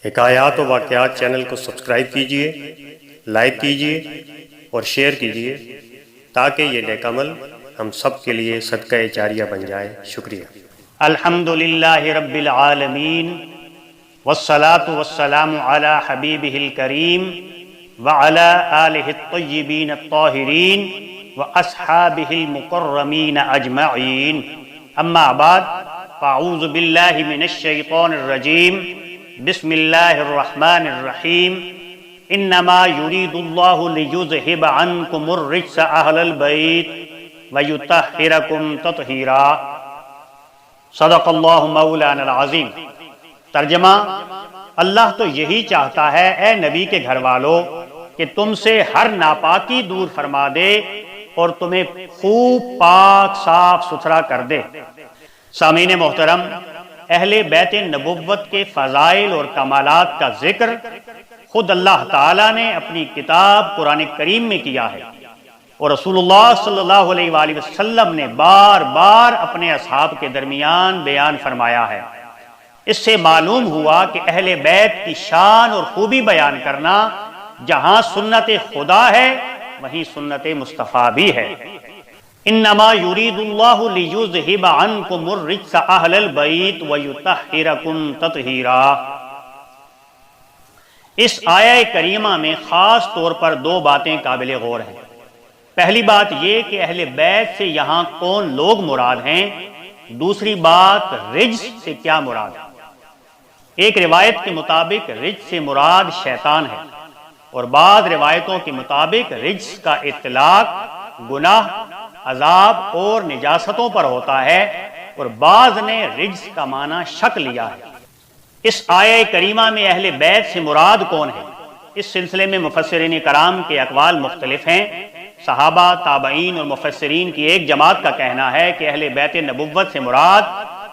حکایات و واقعات چینل کو سبسکرائب کیجیے، لائک کیجیے اور شیئر کیجیے تاکہ یہ نیک عمل ہم سب کے لیے صدقہ جاریہ بن جائے۔ شکریہ۔ الحمدللہ رب العالمین والصلاة والسلام علی حبیبہ الکریم وعلی آلہ الطیبین الطاہرین واصحابہ المکرمین اجمعین، اما بعد فاعوذ باللہ من الشیطان الرجیم، بسم اللہ الرحمن الرحیم، انما یرید اللہ لیذہب عنکم الرجس اہل البیت ویطہرکم تطہیرا۔ صدق اللہ مولانا العظیم۔ ترجمہ: اللہ تو یہی چاہتا ہے اے نبی کے گھر والوں کہ تم سے ہر ناپاکی دور فرما دے اور تمہیں خوب پاک صاف ستھرا کر دے۔ سامعین محترم، اہل بیت نبوت کے فضائل اور کمالات کا ذکر خود اللہ تعالیٰ نے اپنی کتاب قرآن کریم میں کیا ہے، اور رسول اللہ صلی اللہ علیہ وآلہ وسلم نے بار بار اپنے اصحاب کے درمیان بیان فرمایا ہے۔ اس سے معلوم ہوا کہ اہل بیت کی شان اور خوبی بیان کرنا جہاں سنت خدا ہے وہیں سنت مصطفیٰ بھی ہے۔ انما یرید اللہ لیذہب عنکم الرجس اہل البیت ویطہرکم تطہیرا۔ اس آیہ کریمہ میں خاص طور پر دو باتیں قابل غور ہیں۔ پہلی بات یہ کہ اہل بیت سے یہاں کون لوگ مراد ہیں، دوسری بات رجس سے کیا مراد ہے۔ ایک روایت کے مطابق رجس سے مراد شیطان ہے، اور بعض روایتوں کے مطابق رجس کا اطلاق گناہ، عذاب اور نجاستوں پر ہوتا ہے، اور بعض نے رجس کا معنی شک لیا ہے۔ اس آیہ کریمہ میں اہل بیت سے مراد کون ہے؟ اس سلسلے میں مفسرین کرام کے اقوال مختلف ہیں۔ صحابہ، تابعین اور مفسرین کی ایک جماعت کا کہنا ہے کہ اہل بیت نبوت سے مراد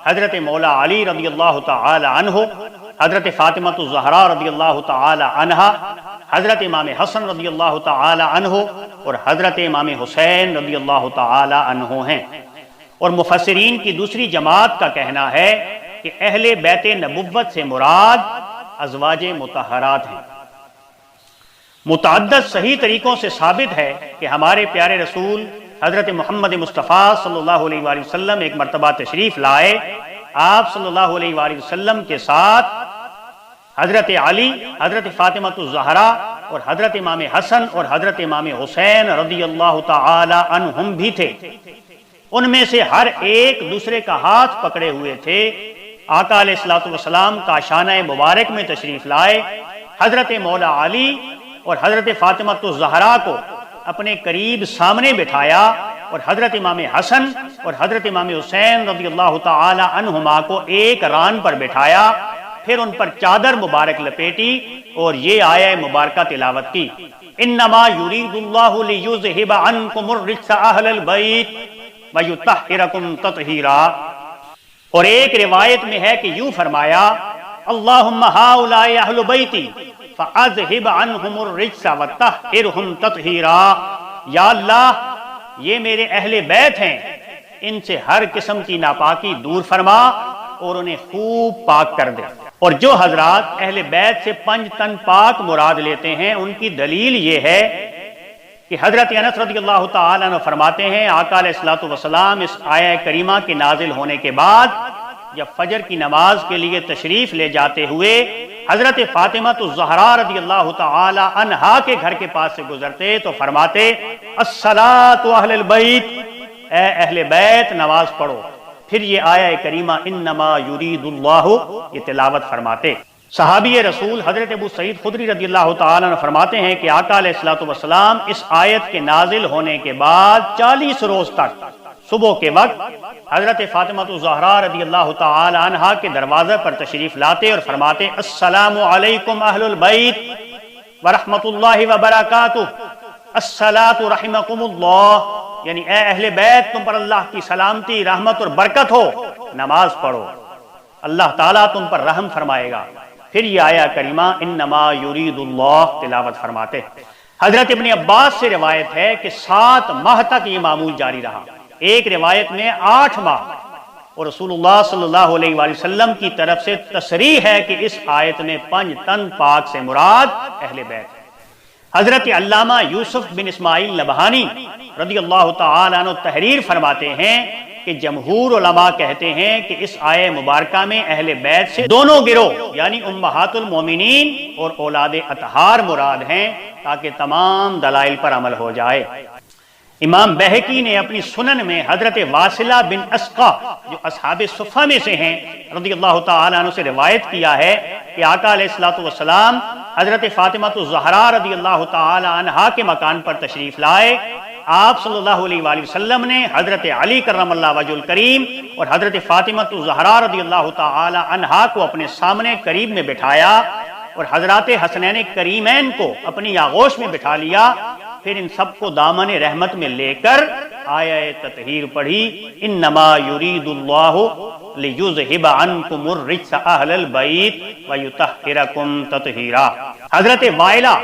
حضرت مولا علی رضی اللہ تعالی عنہ، حضرت فاطمہ الزہرا رضی اللہ تعالی عنہا، حضرت امام حسن رضی اللہ تعالی عنہ اور حضرت امام حسین رضی اللہ تعالی عنہ ہیں۔ اور مفسرین کی دوسری جماعت کا کہنا ہے کہ اہل بیت نبوت سے مراد ازواج مطہرات ہیں۔ متعدد صحیح طریقوں سے ثابت ہے کہ ہمارے پیارے رسول حضرت محمد مصطفیٰ صلی اللہ علیہ وآلہ وسلم ایک مرتبہ تشریف لائے۔ آپ صلی اللہ علیہ وآلہ وسلم کے ساتھ حضرت علی، حضرت فاطمہ الزہرا اور حضرت امام حسن اور حضرت امام حسین رضی اللہ تعالی عنہم بھی تھے۔ ان میں سے ہر ایک دوسرے کا ہاتھ پکڑے ہوئے تھے۔ آقا علیہ الصلوۃ والسلام کاشانہ مبارک میں تشریف لائے، حضرت مولا علی اور حضرت فاطمہ الزہرا کو اپنے قریب سامنے بٹھایا، اور حضرت امام حسن اور حضرت امام حسین رضی اللہ تعالی عنہما کو ایک ران پر بٹھایا، پھر ان پر چادر مبارک لپیٹی اور یہ آیہ مبارکہ تلاوت کی، انما یرید اللہ لیذہب عنکم الرجس اہل البیت ویطہرکم تطہیرا۔ اور ایک روایت میں ہے کہ یوں فرمایا، اللہم ہؤلاء اہل بیتی فاذہب عنہم الرجس وطہرہم تطہیرا۔ یا اللہ، یہ میرے اہل بیت ہیں، ان سے ہر قسم کی ناپاکی دور فرما اور انہیں خوب پاک کر دے۔ اور جو حضرات اہل بیت سے 5 تن پاک مراد لیتے ہیں، ان کی دلیل یہ ہے کہ حضرت انس رضی اللہ تعالیٰ عنہ فرماتے ہیں، آقا علیہ الصلوۃ والسلام اس آیہ کریمہ کے نازل ہونے کے بعد جب فجر کی نماز کے لیے تشریف لے جاتے ہوئے حضرت فاطمہ الزہرا رضی اللہ تعالی عنہا کے گھر کے پاس سے گزرتے تو فرماتے، الصلاۃ اہل البیت، اے اہل بیت نماز پڑھو۔ پھر یہ آیہ کریمہ انما یرید اللہ یہ تلاوت فرماتے۔ صحابی رسول حضرت ابو سعید خدری رضی اللہ تعالیٰ عنہ فرماتے ہیں کہ آقا علیہ الصلوۃ والسلام اس آیت کے نازل ہونے کے بعد 40 روز تک صبح کے وقت حضرت فاطمہ الزہرا رضی اللہ تعالی عنہا کے دروازے پر تشریف لاتے اور فرماتے، السلام علیکم اہل البیت ورحمۃ اللہ وبرکاتہ، الصلاۃ رحمکم اللہ، یعنی اے اہل بیت تم پر اللہ کی سلامتی، رحمت اور برکت ہو، نماز پڑھو، اللہ تعالیٰ تم پر رحم فرمائے گا۔ پھر یہ آیہ کریمہ انما یرید اللہ تلاوت فرماتے۔ حضرت ابن عباس سے روایت ہے کہ 7 ماہ تک یہ معمول جاری رہا، ایک روایت میں 8 ماہ، اور رسول اللہ صلی اللہ علیہ وآلہ وسلم کی طرف سے تصریح ہے کہ اس آیت میں 5 تن پاک سے مراد اہل بیت ہے۔ حضرت علامہ یوسف بن اسماعیل نبہانی رضی اللہ تعالیٰ عنہ تحریر فرماتے ہیں کہ جمہور علماء کہتے ہیں کہ اس آیہ مبارکہ میں اہل بیت سے دونوں گروہ یعنی امہات المومنین اور اولاد اطہار مراد ہیں، تاکہ تمام دلائل پر عمل ہو جائے۔ امام بہقی نے اپنی سنن میں حضرت واصلہ بن اسقا جو اصحاب صفہ میں سے ہیں رضی اللہ تعالیٰ عنہ سے روایت کیا ہے کہ آقا علیہ الصلوۃ والسلام حضرت فاطمہ الزہرا رضی اللہ تعالی عنہا کے مکان پر تشریف لائے۔ آپ صلی اللہ علیہ وآلہ وسلم نے حضرت علی کرم اللہ وجہ الکریم اور حضرت فاطمہ الزہرا رضی اللہ تعالی عنہا کو اپنے سامنے قریب میں بٹھایا اور حضرات حسنین کریمین کو اپنی آغوش میں بٹھا لیا، پھر ان سب کو دامن رحمت میں لے کر آیہ تطہیر پڑھی، انما یرید اللہ لیذہب عنکم الرجس اہل البیت ویطہرکم تطہیرا۔ حضرت وائلہ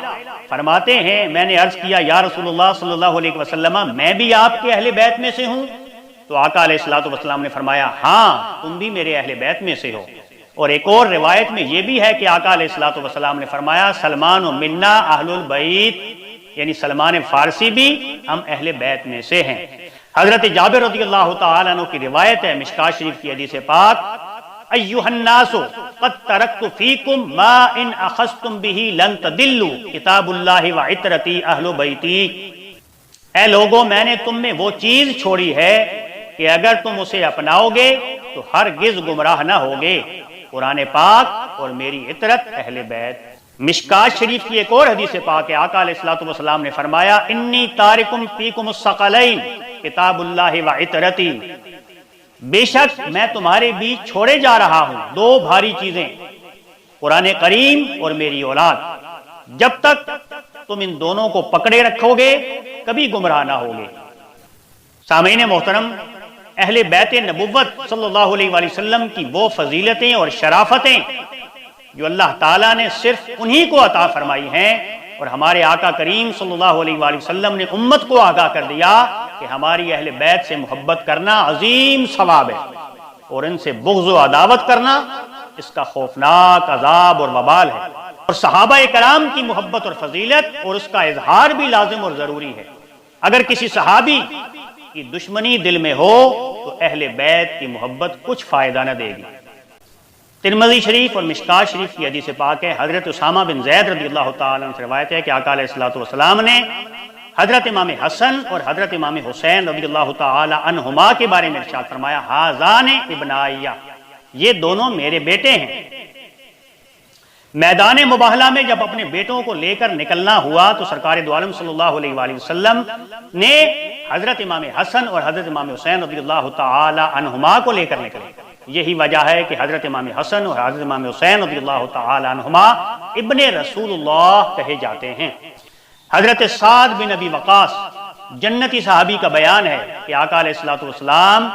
فرماتے ہیں میں نے عرض کیا یا رسول اللہ صلی اللہ علیہ وسلم میں بھی آپ کے اہل بیت میں سے ہوں؟ تو آقا علیہ الصلوۃ والسلام نے فرمایا ہاں تم بھی میرے اہل بیت میں سے ہو۔ اور ایک اور روایت میں یہ بھی ہے کہ آقا علیہ الصلوۃ والسلام نے فرمایا سلمان و منا اہل البیت، یعنی سلمان فارسی بھی ہم اہل بیت میں سے ہیں۔ حضرت جابر رضی اللہ تعالیٰ عنہ کی روایت ہے مشکاۃ شریف کی حدیث پاک، ایھا الناس قد ترکت فیکم ما ان اخذتم به لن تضلوا کتاب اللہ وعطرتی اہل بیتی۔ اے لوگوں میں نے تم میں وہ چیز چھوڑی ہے کہ اگر تم اسے اپناؤ گے تو ہرگز گمراہ نہ ہوگے، قرآن پاک اور میری عطرت اہل بیت۔ مشکاۃ شریف کی ایک اور حدیث پاک ہے، آقا علیہ الصلوۃ والسلام نے فرمایا انی تارکم فیکم الثقلین کتاب اللہ وعطرتی، بے شک میں تمہارے بیچ چھوڑے جا رہا ہوں 2 بھاری چیزیں، قرآن کریم اور میری اولاد، جب تک تم ان دونوں کو پکڑے رکھو گے کبھی گمراہ نہ ہوگے۔ سامعین محترم، اہل بیت نبوت صلی اللہ علیہ وآلہ وسلم کی وہ فضیلتیں اور شرافتیں جو اللہ تعالیٰ نے صرف انہی کو عطا فرمائی ہیں، اور ہمارے آقا کریم صلی اللہ علیہ وآلہ وسلم نے امت کو آگاہ کر دیا کہ ہماری اہل بیت سے محبت کرنا عظیم ثواب ہے، اور ان سے بغض و عداوت کرنا اس کا خوفناک عذاب اور وبال ہے۔ اور صحابہ کرام کی محبت اور فضیلت اور اس کا اظہار بھی لازم اور ضروری ہے۔ اگر کسی صحابی کی دشمنی دل میں ہو تو اہل بیت کی محبت کچھ فائدہ نہ دے گی۔ ترمذی شریف اور مشکاۃ شریف کی حدیث پاک ہے، حضرت اسامہ بن زید رضی اللہ تعالیٰ عنہ سے روایت ہے کہ آقا علیہ الصلوۃ والسلام نے حضرت امام حسن اور حضرت امام حسین رضی اللہ تعالی عنہما کے بارے میں ارشاد فرمایا ھذان ابنائی، یہ دونوں میرے بیٹے ہیں۔ میدان مباہلہ میں جب اپنے بیٹوں کو لے کر نکلنا ہوا تو سرکار دو عالم صلی اللہ علیہ وآلہ وسلم نے حضرت امام حسن اور حضرت امام حسین رضی اللہ تعالی عنہما کو لے کر نکلے۔ یہی وجہ ہے کہ حضرت امام حسن اور حضرت امام حسین رضی اللہ تعالی عنہما ابن رسول اللہ کہے جاتے ہیں۔ حضرت سعد بن ابی وقاص جنتی صحابی کا بیان ہے کہ آقا علیہ الصلوۃ والسلام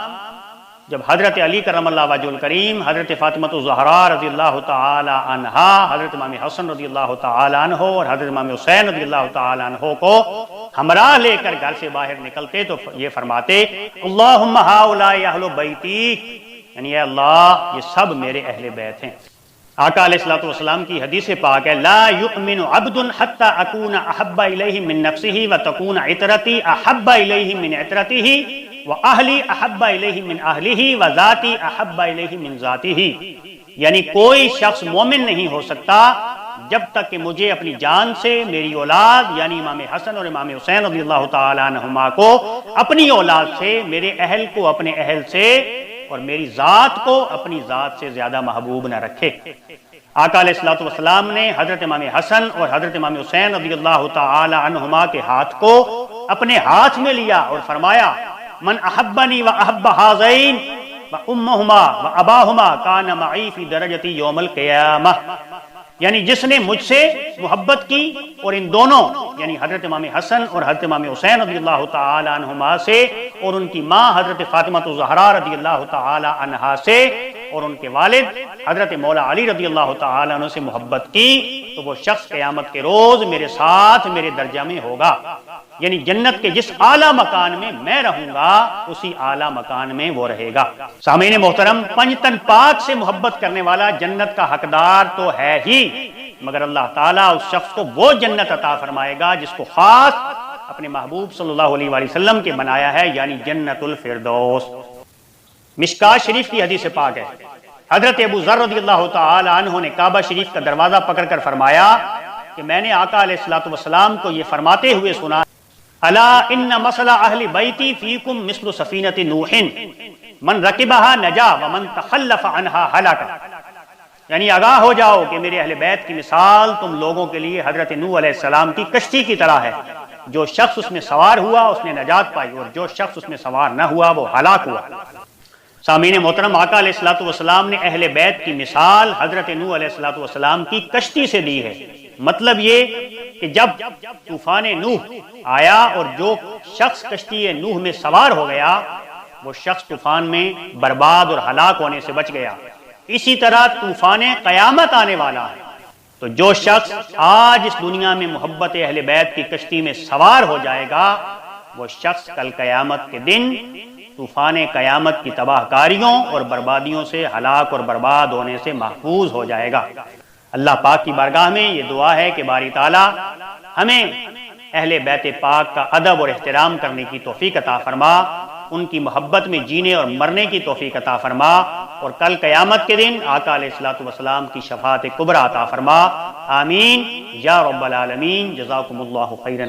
جب حضرت علی کرم اللہ وجہ الکریم، حضرت فاطمہ الزہرا رضی اللہ تعالی عنہا، حضرت امام حسن رضی اللہ تعالی عنہ اور حضرت امام حسین رضی اللہ تعالی عنہ کو ہمراہ لے کر گھر سے باہر نکلتے تو یہ فرماتے اللہم ہؤلاء اہل بیتی، یعنی اے اللہ یہ سب میرے اہل بیت ہیں۔ آقا علیہ الصلوۃ والسلام کی حدیث پاک ہے لا یؤمن عبد حتی اکون احب الیہ من نفسہ وتکون عطرتی احب الیہ من عطرتہ واہلی احب الیہ من اہلہ وذاتی احب الیہ من ذاتہ، یعنی کوئی شخص مومن نہیں ہو سکتا جب تک کہ مجھے اپنی جان سے میری اولاد یعنی امام حسن اور امام حسین رضی اللہ تعالی عنہما کو اپنی اولاد سے، میرے اہل کو اپنے اہل سے اور میری ذات کو اپنی ذات سے زیادہ محبوب نہ رکھے۔ آقا علیہ الصلوۃ والسلام نے حضرت امام حسن اور حضرت امام حسین رضی اللہ تعالی عنہما کے ہاتھ کو اپنے ہاتھ میں لیا اور فرمایا من احبنی و احب ھذین و امہما و اباہما کان معی فی درجتی یوم القیامہ، یعنی جس نے مجھ سے محبت کی اور ان دونوں یعنی حضرت امام حسن اور حضرت امام حسین رضی اللہ تعالی عنہما سے اور ان کی ماں حضرت فاطمہ الزہرا رضی اللہ تعالی عنہا سے اور ان کے والد حضرت مولا علی رضی اللہ تعالی عنہ سے محبت کی تو وہ شخص قیامت کے روز میرے ساتھ میرے درجہ میں ہوگا۔ یعنی جنت کے جس اعلیٰ مکان میں میں رہوں گا اسی اعلیٰ مکان میں وہ رہے گا۔ سامعین محترم، پنجتن پاک سے محبت کرنے والا جنت کا حقدار تو ہے ہی، مگر اللہ تعالیٰ اس شخص کو وہ جنت عطا فرمائے گا جس کو خاص اپنے محبوب صلی اللہ علیہ وآلہ وسلم کے بنایا ہے، یعنی جنت الفردوس۔ مشکات شریف کی حدیث پاک ہے، حضرت ابو ذر رضی اللہ تعالی عنہ نے کعبہ شریف کا دروازہ پکڑ کر فرمایا کہ میں نے آقا علیہ الصلوۃ والسلام کو یہ فرماتے ہوئے سنا، الا ان مثل اہل بیتی فیکم مثل سفینۃ نوح من رکبها نجا ومن تخلف عنها ہلاک، یعنی آگاہ ہو جاؤ کہ میرے اہل بیت کی مثال تم لوگوں کے لیے حضرت نوح علیہ السلام کی کشتی کی طرح ہے، جو شخص اس میں سوار ہوا اس نے نجات پائی اور جو شخص اس میں سوار نہ ہوا وہ ہلاک ہوا۔ سامعین محترم، آقا علیہ الصلوۃ والسلام نے اہل بیت کی مثال حضرت نوح علیہ الصلوۃ والسلام کی کشتی سے دی ہے۔ مطلب یہ کہ جب طوفان نوح آیا اور جو شخص کشتی نوح میں سوار ہو گیا وہ شخص طوفان میں برباد اور ہلاک ہونے سے بچ گیا، اسی طرح طوفان قیامت آنے والا ہے، تو جو شخص آج اس دنیا میں محبت اہل بیت کی کشتی میں سوار ہو جائے گا وہ شخص کل قیامت کے دن طوفان قیامت کی تباہ کاریوں اور بربادیوں سے، ہلاک اور برباد ہونے سے محفوظ ہو جائے گا۔ اللہ پاک کی بارگاہ میں یہ دعا ہے کہ باری تعالیٰ ہمیں اہل بیت پاک کا ادب اور احترام کرنے کی توفیق عطا فرما، ان کی محبت میں جینے اور مرنے کی توفیق عطا فرما، اور کل قیامت کے دن آقا علیہ الصلوۃ والسلام کی شفاعت کبریٰ عطا فرما، آمین یا رب العالمین۔ جزاکم اللہ خیرا۔